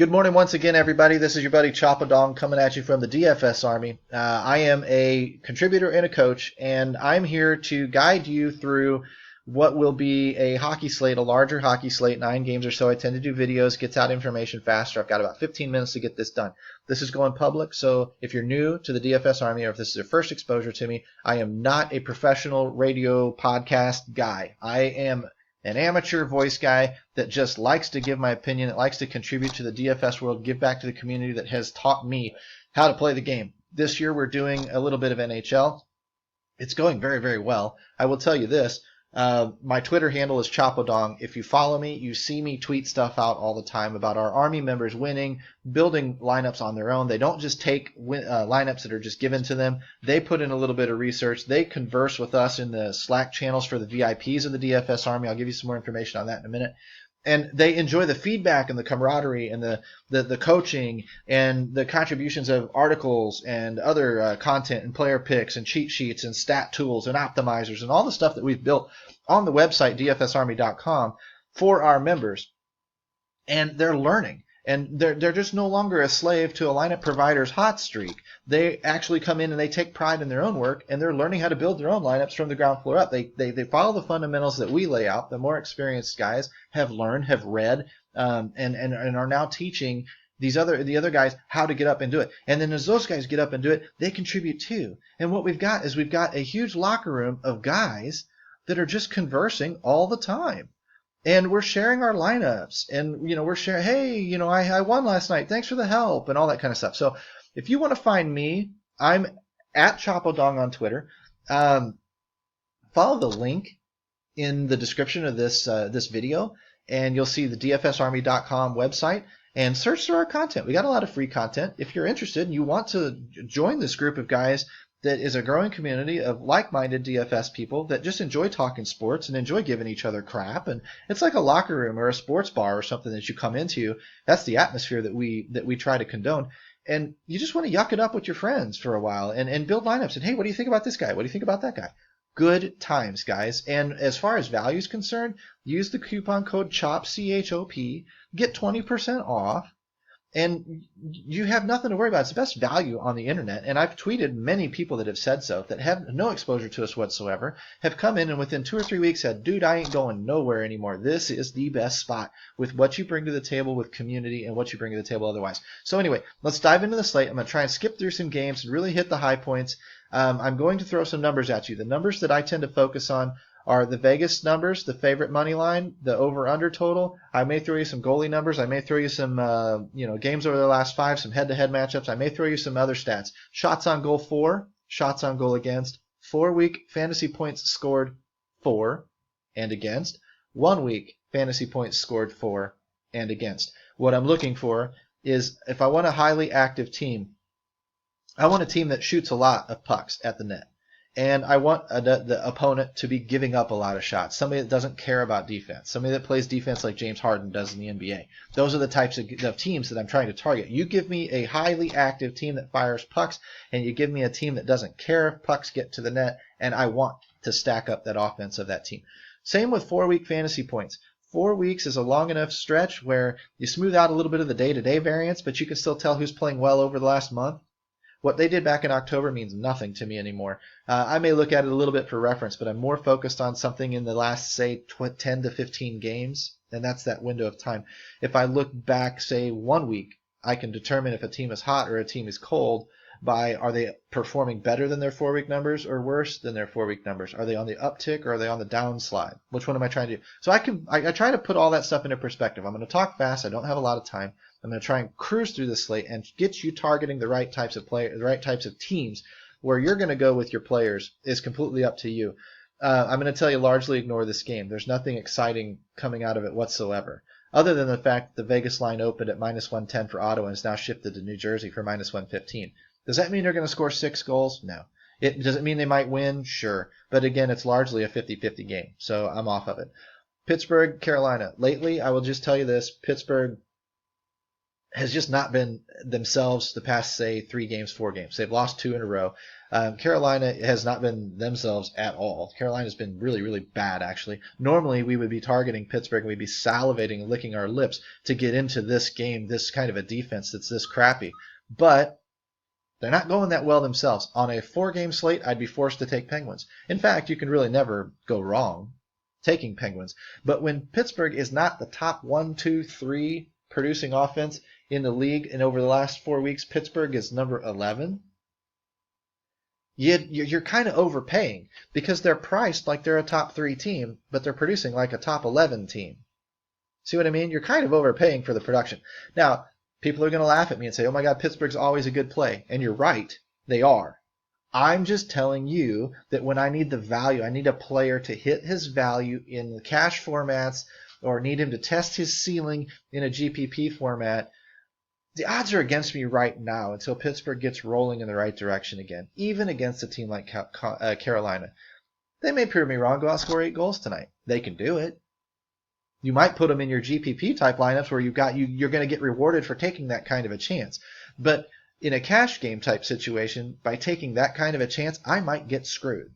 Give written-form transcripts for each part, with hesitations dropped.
Good morning once again, everybody. This is your buddy Choppadong coming at you from the DFS Army. I am a contributor and a coach, and I'm here to guide you through what will be a hockey slate, a larger hockey slate, 9 games or so. I tend to do videos, gets out information faster. I've got about 15 minutes to get this done. This is going public, so if you're new to the DFS Army or if this is your first exposure to me, I am not a professional radio podcast guy. I am an amateur voice guy that just likes to give my opinion, that likes to contribute to the DFS world, give back to the community that has taught me how to play the game. This year we're doing a little bit of NHL. It's going very, very well. I will tell you this. My Twitter handle is Choppadong. If you follow me, you see me tweet stuff out all the time about our Army members winning, building lineups on their own. They don't just take lineups that are just given to them. They put in a little bit of research. They converse with us in the Slack channels for the VIPs of the DFS Army. I'll give you some more information on that in a minute. And they enjoy the feedback and the camaraderie and the coaching and the contributions of articles and other content and player picks and cheat sheets and stat tools and optimizers and all the stuff that we've built on the website dfsarmy.com for our members. And they're learning. And they're just no longer a slave to a lineup provider's hot streak. They actually come in and they take pride in their own work, and they're learning how to build their own lineups from the ground floor up. They follow the fundamentals that we lay out. The more experienced guys have learned, have read, and are now teaching the other guys how to get up and do it. And then as those guys get up and do it, they contribute too. And what we've got is a huge locker room of guys that are just conversing all the time. And we're sharing our lineups, and we're sharing, hey, I won last night, thanks for the help, and all that kind of stuff. So if you want to find me, I'm at Choppadong on Twitter. Follow the link in the description of this video, and you'll see the dfsarmy.com website, and search through our content. We got a lot of free content. If you're interested and you want to join this group of guys that is a growing community of like-minded DFS people that just enjoy talking sports and enjoy giving each other crap. And it's like a locker room or a sports bar or something that you come into. That's the atmosphere that we try to condone. And you just want to yuck it up with your friends for a while and build lineups. And, hey, what do you think about this guy? What do you think about that guy? Good times, guys. And as far as value is concerned, use the coupon code CHOP, C-H-O-P, get 20% off. And you have nothing to worry about. It's the best value on the internet. And I've tweeted many people that have said so, that have no exposure to us whatsoever, have come in and within 2 or 3 weeks said, dude, I ain't going nowhere anymore. This is the best spot with what you bring to the table with community and what you bring to the table otherwise. So anyway, let's dive into the slate. I'm going to try and skip through some games and really hit the high points. I'm going to throw some numbers at you. The numbers that I tend to focus on are the Vegas numbers, the favorite money line, the over-under total. I may throw you some goalie numbers. I may throw you some games over the last 5, some head-to-head matchups. I may throw you some other stats. Shots on goal for, shots on goal against, 4-week fantasy points scored for and against, 1-week fantasy points scored for and against. What I'm looking for is, if I want a highly active team, I want a team that shoots a lot of pucks at the net. And I want the opponent to be giving up a lot of shots. Somebody that doesn't care about defense. Somebody that plays defense like James Harden does in the NBA. Those are the types of teams that I'm trying to target. You give me a highly active team that fires pucks, and you give me a team that doesn't care if pucks get to the net, and I want to stack up that offense of that team. Same with 4-week fantasy points. 4 weeks is a long enough stretch where you smooth out a little bit of the day-to-day variance, but you can still tell who's playing well over the last month. What they did back in October means nothing to me anymore. I may look at it a little bit for reference, but I'm more focused on something in the last, say, 10 to 15 games, and that's that window of time. If I look back, say, 1 week, I can determine if a team is hot or a team is cold by, are they performing better than their 4-week numbers or worse than their 4-week numbers? Are they on the uptick or are they on the downslide? Which one am I trying to do? So I try to put all that stuff into perspective. I'm going to talk fast. I don't have a lot of time. I'm going to try and cruise through this slate and get you targeting the right types of players, the right types of teams. Where you're going to go with your players is completely up to you. I'm going to tell you, largely ignore this game. There's nothing exciting coming out of it whatsoever, other than the fact that the Vegas line opened at -110 for Ottawa and is now shifted to New Jersey for -115. Does that mean they're going to score 6 goals? No. Does it mean they might win? Sure. But again, it's largely a 50-50 game, so I'm off of it. Pittsburgh, Carolina. Lately, I will just tell you this, Pittsburgh has just not been themselves the past, say, 3 games, 4 games. They've lost 2 in a row. Carolina has not been themselves at all. Carolina's been really, really bad, actually. Normally, we would be targeting Pittsburgh and we'd be salivating and licking our lips to get into this game, this kind of a defense that's this crappy. But they're not going that well themselves. On a 4-game slate, I'd be forced to take Penguins. In fact, you can really never go wrong taking Penguins. But when Pittsburgh is not the top 1, 2, 3 producing offense in the league, and over the last 4 weeks, Pittsburgh is number 11, you're kind of overpaying because they're priced like they're a top 3 team, but they're producing like a top 11 team. See what I mean? You're kind of overpaying for the production. Now, people are going to laugh at me and say, oh my God, Pittsburgh's always a good play. And you're right. They are. I'm just telling you that when I need the value, I need a player to hit his value in the cash formats or need him to test his ceiling in a GPP format, the odds are against me right now until Pittsburgh gets rolling in the right direction again, even against a team like Carolina. They may prove me wrong, go out and score 8 goals tonight. They can do it. You might put them in your GPP type lineups where you're going to get rewarded for taking that kind of a chance. But in a cash game type situation, by taking that kind of a chance, I might get screwed.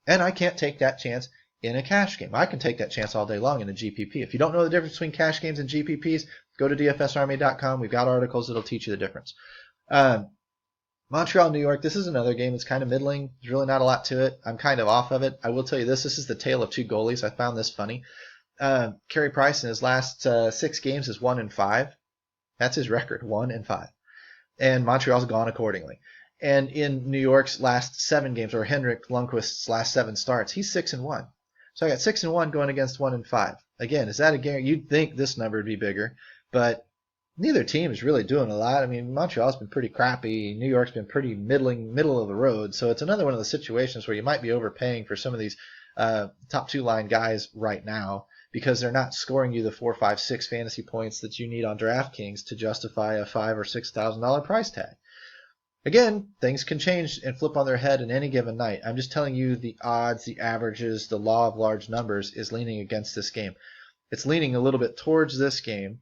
And I can't take that chance in a cash game. I can take that chance all day long in a GPP. If you don't know the difference between cash games and GPPs, go to DFSArmy.com. We've got articles that'll teach you the difference. Montreal, New York, this is another game that's kind of middling. There's really not a lot to it. I'm kind of off of it. I will tell you this is the tale of 2 goalies. I found this funny. Carey Price in his last 6 games is 1-5. That's his record, 1-5. And Montreal's gone accordingly. And in New York's last 7 games, or Henrik Lundqvist's last 7 starts, he's 6-1. So I got 6-1 going against 1-5. Again, is that a guarantee? You'd think this number would be bigger, but neither team is really doing a lot. I mean, Montreal's been pretty crappy. New York's been pretty middle of the road. So it's another one of the situations where you might be overpaying for some of these top 2 line guys right now, because they're not scoring you the 4, 5, 6 fantasy points that you need on DraftKings to justify a $5,000 or $6,000 price tag. Again, things can change and flip on their head in any given night. I'm just telling you the odds, the averages, the law of large numbers is leaning against this game. It's leaning a little bit towards this game.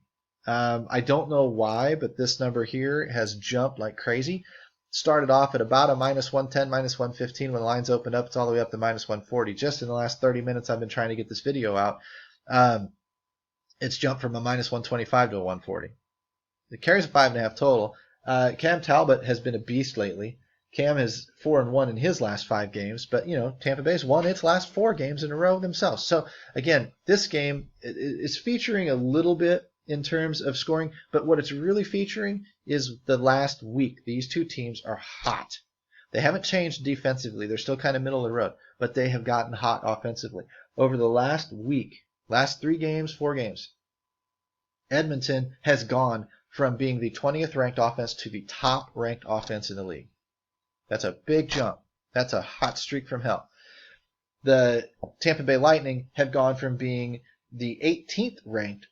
I don't know why, but this number here has jumped like crazy. Started off at about a -110, -115. When the lines opened up, it's all the way up to -140. Just in the last 30 minutes I've been trying to get this video out, it's jumped from a -125 to a 140. It carries a 5.5 total. Cam Talbot has been a beast lately. Cam is 4-1 in his last 5 games, but Tampa Bay's won its last 4 games in a row themselves. So again, this game is featuring a little bit in terms of scoring, but what it's really featuring is the last week. These 2 teams are hot. They haven't changed defensively. They're still kind of middle of the road, but they have gotten hot offensively. Over the last week, last 3 games, 4 games, Edmonton has gone from being the 20th ranked offense to the top ranked offense in the league. That's a big jump. That's a hot streak from hell. The Tampa Bay Lightning have gone from being the 18th ranked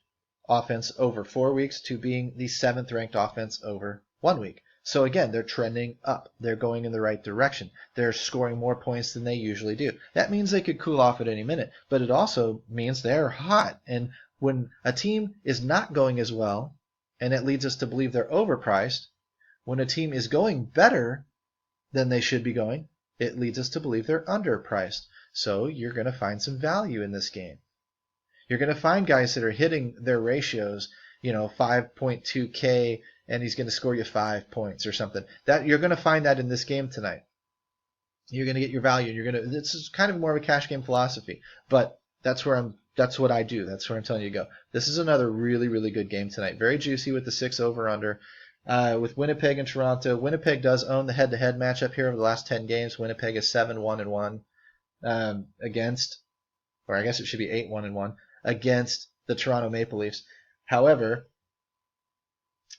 offense over 4 weeks to being the 7th ranked offense over 1 week. So again, they're trending up. They're going in the right direction. They're scoring more points than they usually do. That means they could cool off at any minute, but it also means they're hot. And when a team is not going as well, and it leads us to believe they're overpriced, when a team is going better than they should be going, it leads us to believe they're underpriced. So you're going to find some value in this game. You're going to find guys that are hitting their ratios, 5.2K, and he's going to score you 5 points or something. That you're going to find that in this game tonight. You're going to get your value. This is kind of more of a cash game philosophy, but that's what I do. That's where I'm telling you to go. This is another really, really good game tonight. Very juicy with the 6 over/under. With Winnipeg and Toronto. Winnipeg does own the head-to-head matchup here over the last 10 games. Winnipeg is 7-1-1 against, or I guess it should be 8-1-1 against the Toronto Maple Leafs. However,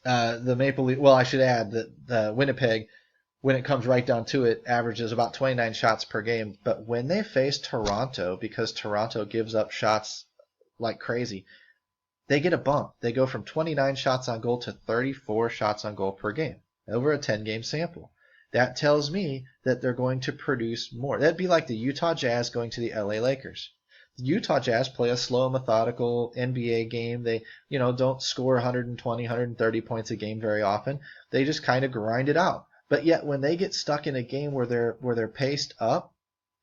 the Maple Leafs, well, I should add that the Winnipeg, when it comes right down to it, averages about 29 shots per game. But when they face Toronto, because Toronto gives up shots like crazy, they get a bump. They go from 29 shots on goal to 34 shots on goal per game over a 10-game sample. That tells me that they're going to produce more. That'd be like the Utah Jazz going to the LA Lakers. The Utah Jazz play a slow, methodical NBA game. They, don't score 120, 130 points a game very often. They just kind of grind it out. But yet when they get stuck in a game where they're paced up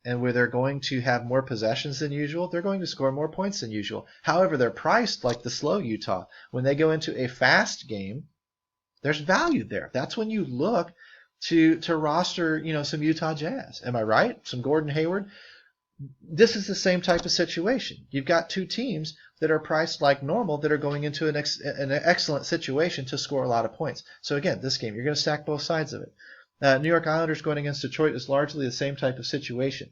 and where they're going to have more possessions than usual, they're going to score more points than usual. However, they're priced like the slow Utah. When they go into a fast game, there's value there. That's when you look to roster, some Utah Jazz. Am I right? Some Gordon Hayward. This is the same type of situation. You've got two teams that are priced like normal that are going into an excellent situation to score a lot of points. So again, this game, you're going to stack both sides of it. New York Islanders going against Detroit is largely the same type of situation.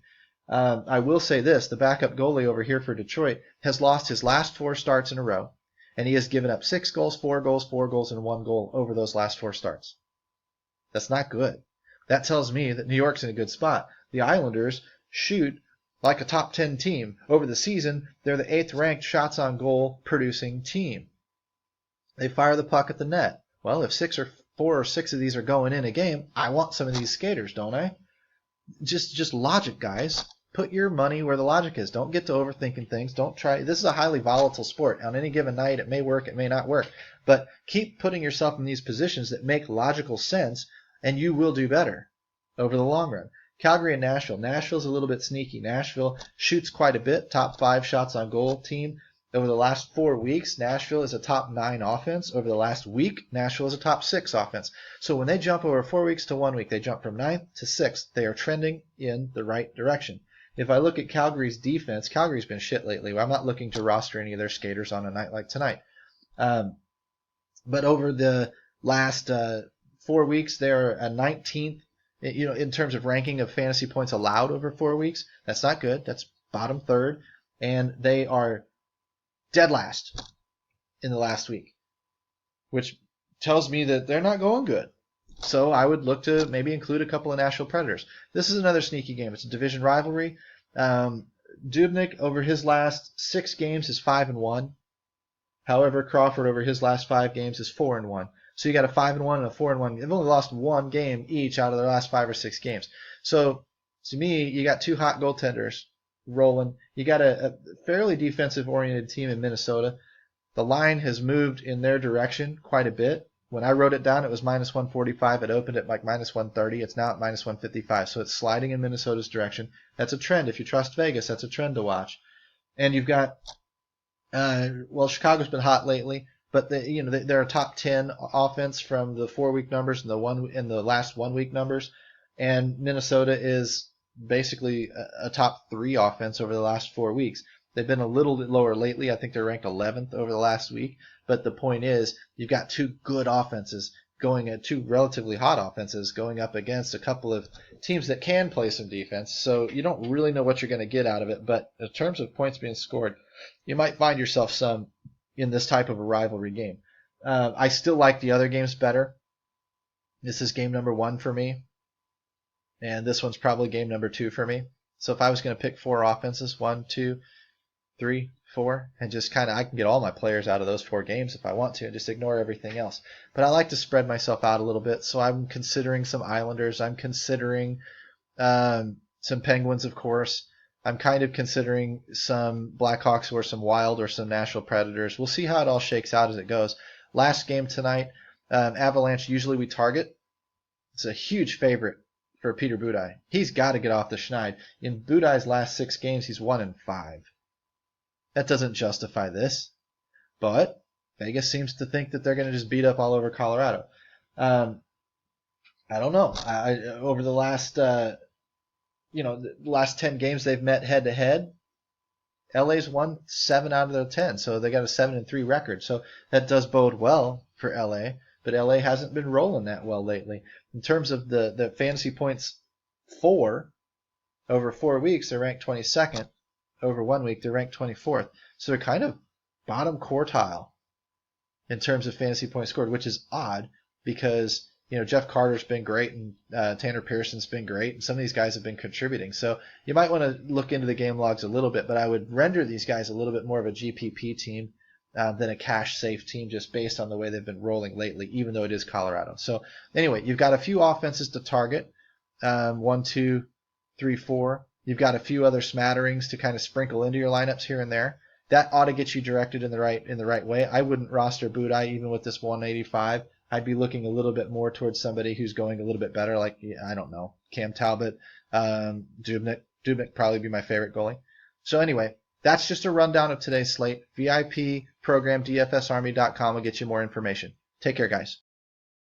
I will say this, the backup goalie over here for Detroit has lost his last 4 starts in a row, and he has given up 6 goals, 4 goals, 4 goals, and 1 goal over those last 4 starts. That's not good. That tells me that New York's in a good spot. The Islanders shoot like a top 10 team. Over the season, they're the 8th ranked shots on goal producing team. They fire the puck at the net. Well, if 4 or 6 of these are going in a game, I want some of these skaters, don't I? Just logic, guys. Put your money where the logic is. Don't get to overthinking things. Don't try. This is a highly volatile sport. On any given night, it may work, it may not work. But keep putting yourself in these positions that make logical sense, and you will do better over the long run. Calgary and Nashville. Nashville's a little bit sneaky. Nashville shoots quite a bit. Top 5 shots on goal team. Over the last 4 weeks, Nashville is a top 9 offense. Over the last week, Nashville is a top 6 offense. So when they jump over 4 weeks to 1 week, they jump from 9th to 6th. They are trending in the right direction. If I look at Calgary's defense, Calgary's been shit lately. I'm not looking to roster any of their skaters on a night like tonight. But over the last 4 weeks, they're a 19th. In terms of ranking of fantasy points allowed over 4 weeks. That's not good. That's bottom 3rd. And they are dead last in the last week, which tells me that they're not going good. So I would look to maybe include a couple of Nashville Predators. This is another sneaky game. It's a division rivalry. Dubnyk over his last 6 games is 5-1. However, Crawford over his last 5 games is 4-1. So you got a 5-1 and a 4-1. They've only lost 1 game each out of their last 5 or 6 games. So to me, you got 2 hot goaltenders rolling. You got a fairly defensive-oriented team in Minnesota. The line has moved in their direction quite a bit. When I wrote it down, it was minus 145. It opened at like minus 130. It's now at minus 155. So it's sliding in Minnesota's direction. That's a trend. If you trust Vegas, that's a trend to watch. And you've got, Chicago's been hot lately. But they're a top 10 offense from the 4-week numbers and the last 1-week numbers, and Minnesota is basically a top 3 offense over the last 4 weeks. They've been a little bit lower lately. I think they're ranked 11th over the last week. But the point is, you've got 2 good offenses going at 2 relatively hot offenses going up against a couple of teams that can play some defense. So you don't really know what you're going to get out of it. But in terms of points being scored, you might find yourself some in this type of a rivalry game. I still like the other games better. This is game number 1 for me. And this one's probably game number 2 for me. So if I was going to pick 4 offenses, 1, 2, 3, 4, and just I can get all my players out of those 4 games if I want to, and just ignore everything else. But I like to spread myself out a little bit, so I'm considering some Islanders. I'm considering some Penguins, of course. I'm kind of considering some Blackhawks or some Wild or some Nashville Predators. We'll see how it all shakes out as it goes. Last game tonight, Avalanche, usually we target. It's a huge favorite for Peter Budaj. He's got to get off the schneid. In Budaj's last 6 games, he's 1-5. That doesn't justify this. But Vegas seems to think that they're going to just beat up all over Colorado. I don't know. Over the last... the last 10 games they've met head-to-head, LA's won 7 out of their 10, so they got a 7-3 record. So that does bode well for LA, but LA hasn't been rolling that well lately. In terms of the fantasy points over 4 weeks, they're ranked 22nd. Over 1 week, they're ranked 24th. So they're kind of bottom quartile in terms of fantasy points scored, which is odd because Jeff Carter's been great and Tanner Pearson's been great, and some of these guys have been contributing. So you might want to look into the game logs a little bit, but I would render these guys a little bit more of a GPP team than a cash-safe team just based on the way they've been rolling lately, even though it is Colorado. So anyway, you've got a few offenses to target, 1, 2, 3, 4. You've got a few other smatterings to kind of sprinkle into your lineups here and there. That ought to get you directed in the right way. I wouldn't roster Budaj even with this 185. I'd be looking a little bit more towards somebody who's going a little bit better, like, I don't know, Cam Talbot, Dubnyk. Dubnyk probably be my favorite goalie. So anyway, that's just a rundown of today's slate. VIP program, dfsarmy.com will get you more information. Take care, guys.